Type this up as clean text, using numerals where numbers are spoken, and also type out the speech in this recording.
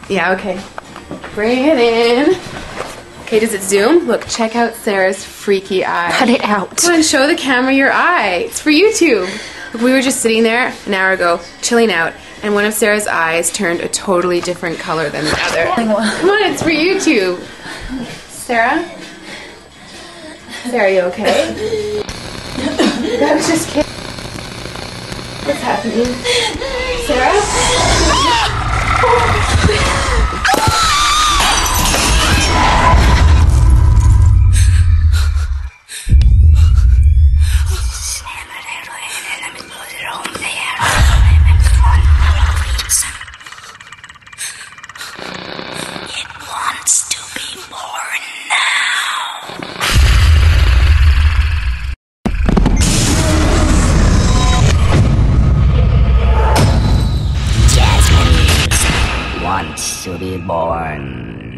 Yeah, okay. Bring it in. Okay, does it zoom? Look, check out Sarah's freaky eye. Cut it out. Come on, show the camera your eye. It's for YouTube. Look, we were just sitting there an hour ago, chilling out, and one of Sarah's eyes turned a totally different color than the other. Come on, it's for YouTube. Sarah? Sarah, are you okay? That was just kidding. What's happening? Sarah? Wants to be born.